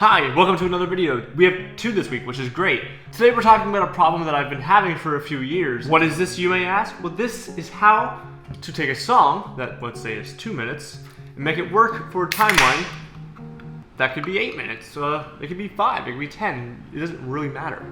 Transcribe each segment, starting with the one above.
Hi, welcome to another video. We have two this week, which is great. Today we're talking about a problem that I've been having for a few years. What is this, you may ask? Well, this is how to take a song that, let's say, is 2 minutes and make it work for a timeline that could be 8 minutes. It could be 5, it could be 10. It doesn't really matter.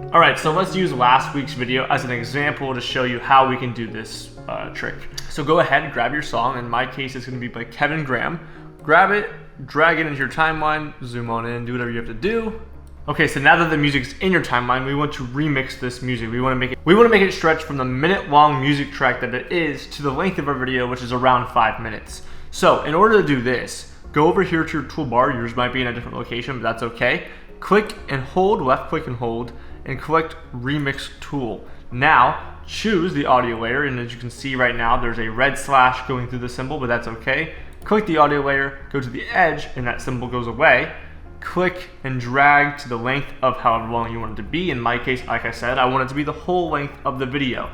Alright, so let's use last week's video as an example to show you how we can do this trick. So go ahead and grab your song. In my case, it's going to be by Kevin Graham. Grab it, drag it into your timeline, zoom on in, do whatever you have to do. Okay, so now that the music's in your timeline, we want to remix this music. We want to make it stretch from the minute-long music track that it is to the length of our video, which is around 5 minutes. So in order to do this, go over here to your toolbar. Yours might be in a different location, but that's okay. Click and hold, left click and hold, and select Remix Tool. Now, choose the audio layer, and as you can see right now, there's a red slash going through the symbol, but that's okay. Click the audio layer, go to the edge, and that symbol goes away. Click and drag to the length of however long you want it to be. In my case, like I said, I want it to be the whole length of the video.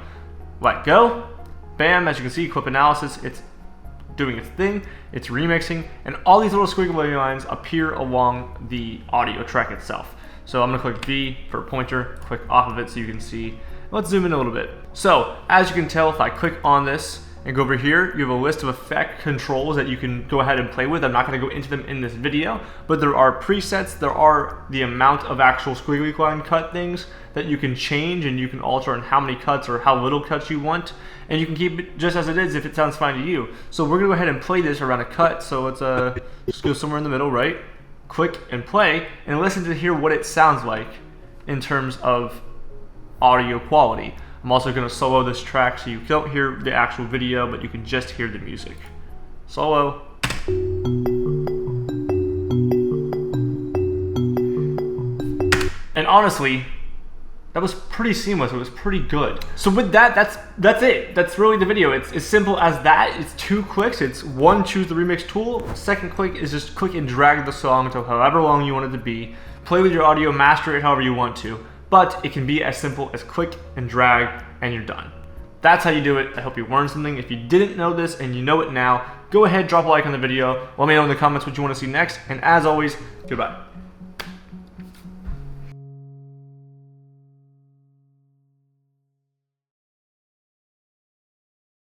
Let go. Bam, as you can see, clip analysis, it's doing its thing, it's remixing, and all these little squiggly lines appear along the audio track itself. So I'm gonna click V for pointer, click off of it so you can see. Let's zoom in a little bit. So as you can tell, if I click on this and go over here, you have a list of effect controls that you can go ahead and play with. I'm not gonna go into them in this video, but there are presets, there are the amount of actual squiggly line cut things that you can change, and you can alter on how many cuts or how little cuts you want, and you can keep it just as it is if it sounds fine to you. So we're gonna go ahead and play this around a cut, so let's just go somewhere in the middle, right? Click and play, and listen to hear what it sounds like in terms of audio quality. I'm also going to solo this track so you don't hear the actual video, but you can just hear the music. Solo. And honestly, that was pretty seamless. It was pretty good. So with that, that's it. That's really the video. It's as simple as that. It's 2 clicks. It's one, choose the remix tool. Second click is just click and drag the song to however long you want it to be. Play with your audio, master it however you want to. But it can be as simple as click and drag and you're done. That's how you do it. I hope you learned something. If you didn't know this and you know it now, go ahead, drop a like on the video. Let me know in the comments what you want to see next. And as always, goodbye.